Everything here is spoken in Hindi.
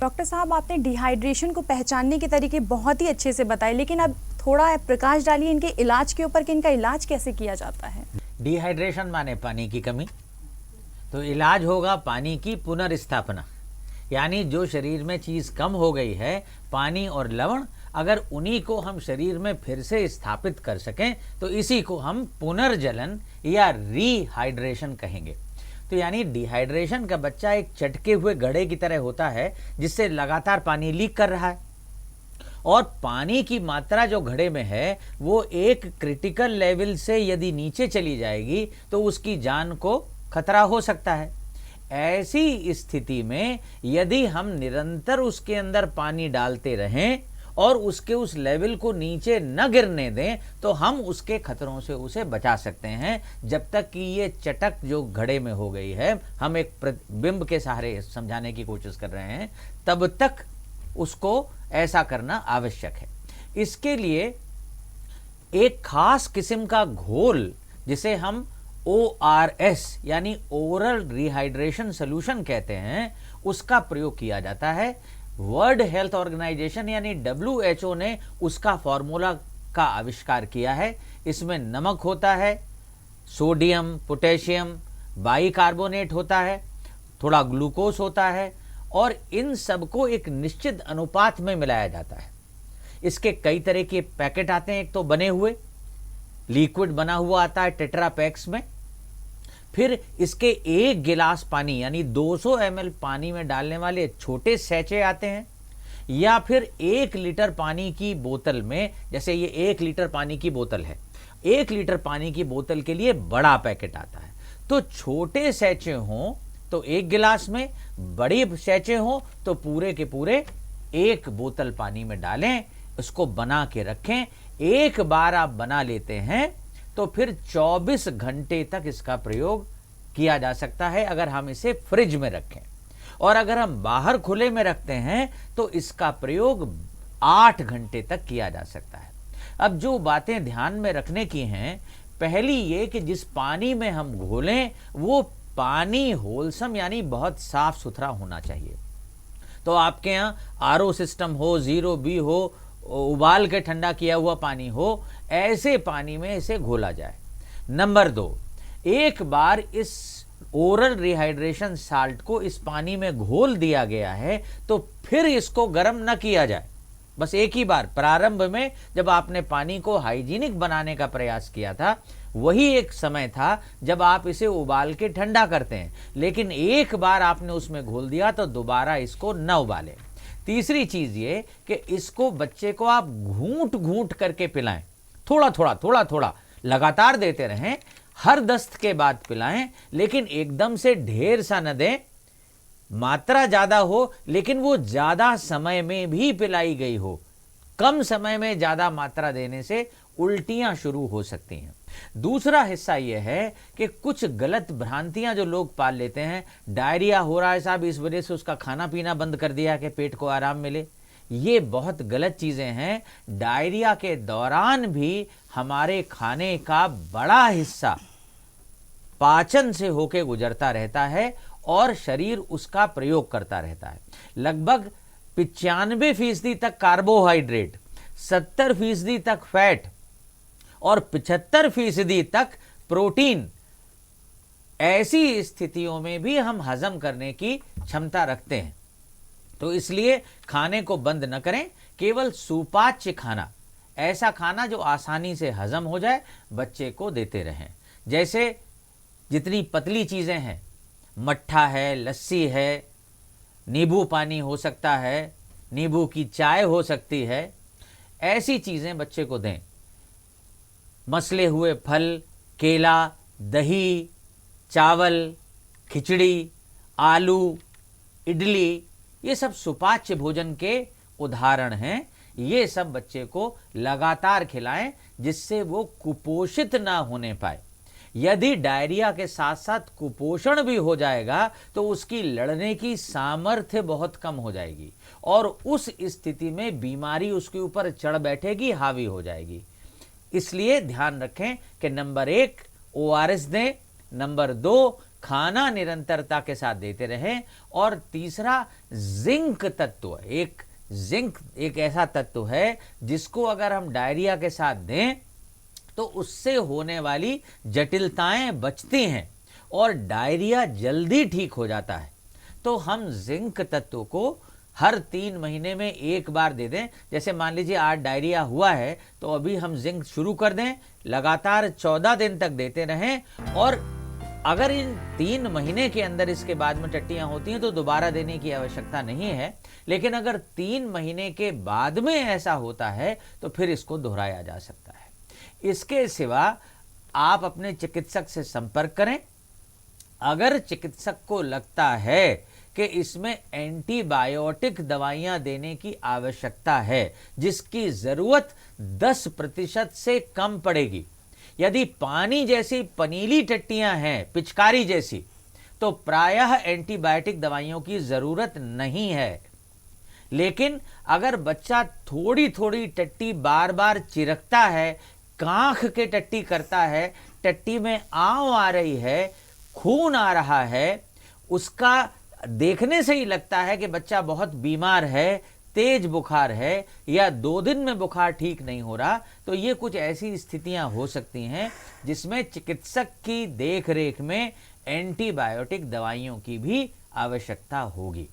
डॉक्टर साहब, आपने डिहाइड्रेशन को पहचानने के तरीके बहुत ही अच्छे से बताए, लेकिन अब थोड़ा प्रकाश डालिए इनके इलाज के ऊपर कि इनका इलाज कैसे किया जाता है। डिहाइड्रेशन माने पानी की कमी, तो इलाज होगा पानी की पुनर्स्थापना। यानी जो शरीर में चीज़ कम हो गई है, पानी और लवण, अगर उन्हीं को हम शरीर में फिर से स्थापित कर सकें तो इसी को हम पुनर्जलन या रीहाइड्रेशन कहेंगे। तो यानी डिहाइड्रेशन का बच्चा एक चटके हुए घड़े की तरह होता है जिससे लगातार पानी लीक कर रहा है, और पानी की मात्रा जो घड़े में है वो एक क्रिटिकल लेवल से यदि नीचे चली जाएगी तो उसकी जान को खतरा हो सकता है। ऐसी स्थिति में यदि हम निरंतर उसके अंदर पानी डालते रहें और उसके उस लेवल को नीचे न गिरने दें तो हम उसके खतरों से उसे बचा सकते हैं। जब तक कि ये चटक जो घड़े में हो गई है, हम एक प्रतिबिंब के सहारे समझाने की कोशिश कर रहे हैं, तब तक उसको ऐसा करना आवश्यक है। इसके लिए एक खास किस्म का घोल जिसे हम ORS यानी ओरल रिहाइड्रेशन सोल्यूशन कहते हैं, उसका प्रयोग किया जाता है। वर्ल्ड हेल्थ ऑर्गेनाइजेशन यानी WHO ने उसका फॉर्मूला का आविष्कार किया है। इसमें नमक होता है, सोडियम, पोटेशियम, बाइकार्बोनेट होता है, थोड़ा ग्लूकोज होता है, और इन सबको एक निश्चित अनुपात में मिलाया जाता है। इसके कई तरह के पैकेट आते हैं। एक तो बने हुए लिक्विड बना हुआ आता है टेट्रा पैक्स में, फिर इसके 1 गिलास पानी यानी 200 ml पानी में डालने वाले छोटे सैचे आते हैं, या फिर 1 लीटर पानी की बोतल में, जैसे ये 1 लीटर पानी की बोतल है, 1 लीटर पानी की बोतल के लिए बड़ा पैकेट आता है। तो छोटे सैचे हों तो 1 गिलास में, बड़ी सैचे हों तो पूरे के पूरे 1 बोतल पानी में डालें, इसको बना के रखें। एक बार आप बना लेते हैं तो फिर 24 घंटे तक इसका प्रयोग किया जा सकता है अगर हम इसे फ्रिज में रखें, और अगर हम बाहर खुले में रखते हैं तो इसका प्रयोग 8 घंटे तक किया जा सकता है। अब जो बातें ध्यान में रखने की हैं, पहली ये कि जिस पानी में हम घोलें वो पानी होलसम यानी बहुत साफ सुथरा होना चाहिए। तो आपके यहाँ RO सिस्टम हो, 0B हो, उबाल के ठंडा किया हुआ पानी हो, ऐसे पानी में इसे घोला जाए। नंबर 2, एक बार इस ओरल रिहाइड्रेशन साल्ट को इस पानी में घोल दिया गया है तो फिर इसको गर्म न किया जाए। बस एक ही बार प्रारंभ में जब आपने पानी को हाइजीनिक बनाने का प्रयास किया था, वही एक समय था जब आप इसे उबाल के ठंडा करते हैं, लेकिन एक बार आपने उसमें घोल दिया तो दोबारा इसको न उबालें। तीसरी चीज ये कि इसको बच्चे को आप घूंट घूंट करके पिलाएं, थोड़ा थोड़ा लगातार देते रहें, हर दस्त के बाद पिलाएं, लेकिन एकदम से ढेर सा न दें। मात्रा ज्यादा हो लेकिन वो ज्यादा समय में भी पिलाई गई हो। कम समय में ज्यादा मात्रा देने से उल्टियां शुरू हो सकती हैं। दूसरा हिस्सा यह है कि कुछ गलत भ्रांतियां जो लोग पाल लेते हैं, डायरिया हो रहा है साहब, इस वजह से उसका खाना पीना बंद कर दिया कि पेट को आराम मिले। ये बहुत गलत चीजें हैं। डायरिया के दौरान भी हमारे खाने का बड़ा हिस्सा पाचन से होके गुजरता रहता है और शरीर उसका प्रयोग करता रहता है। लगभग 95% तक कार्बोहाइड्रेट, 70% तक फैट और 75% तक प्रोटीन, ऐसी स्थितियों में भी हम हजम करने की क्षमता रखते हैं। तो इसलिए खाने को बंद न करें, केवल सुपाच्य खाना, ऐसा खाना जो आसानी से हजम हो जाए, बच्चे को देते रहें। जैसे जितनी पतली चीजें हैं, मट्ठा है, लस्सी है, नींबू पानी हो सकता है, नींबू की चाय हो सकती है, ऐसी चीजें बच्चे को दें। मसले हुए फल, केला, दही, चावल, खिचड़ी, आलू, इडली, ये सब सुपाच्य भोजन के उदाहरण हैं। ये सब बच्चे को लगातार खिलाएं जिससे वो कुपोषित ना होने पाए। यदि डायरिया के साथ साथ कुपोषण भी हो जाएगा तो उसकी लड़ने की सामर्थ्य बहुत कम हो जाएगी और उस स्थिति में बीमारी उसके ऊपर चढ़ बैठेगी, हावी हो जाएगी। इसलिए ध्यान रखें कि नंबर 1 ORS दें, नंबर 2 खाना निरंतरता के साथ देते रहें। और तीसरा, जिंक तत्व। जिंक एक ऐसा तत्व है जिसको अगर हम डायरिया के साथ दें तो उससे होने वाली जटिलताएं बचती हैं और डायरिया जल्दी ठीक हो जाता है। तो हम जिंक तत्व को हर 3 महीने में एक बार दे दें। जैसे मान लीजिए आज डायरिया हुआ है तो अभी हम जिंक शुरू कर दें, लगातार 14 दिन तक देते रहें। और अगर इन 3 महीने के अंदर इसके बाद में टट्टियां होती हैं तो दोबारा देने की आवश्यकता नहीं है। लेकिन अगर 3 महीने के बाद में ऐसा होता है तो फिर इसको दोहराया जा सकता है। इसके सिवा आप अपने चिकित्सक से संपर्क करें। अगर चिकित्सक को लगता है कि इसमें एंटीबायोटिक दवाइयां देने की आवश्यकता है जिसकी जरूरत 10% से कम पड़ेगी, यदि पानी जैसी पनीली टट्टियां हैं, पिचकारी जैसी, तो प्रायः एंटीबायोटिक दवाइयों की जरूरत नहीं है। लेकिन अगर बच्चा थोड़ी थोड़ी टट्टी बार बार चिरकता है, कांख के टट्टी करता है, टट्टी में आंव आ रही है, खून आ रहा है, उसका देखने से ही लगता है कि बच्चा बहुत बीमार है, तेज बुखार है, या 2 दिन में बुखार ठीक नहीं हो रहा, तो ये कुछ ऐसी स्थितियां हो सकती हैं जिसमें चिकित्सक की देखरेख में एंटीबायोटिक दवाइयों की भी आवश्यकता होगी।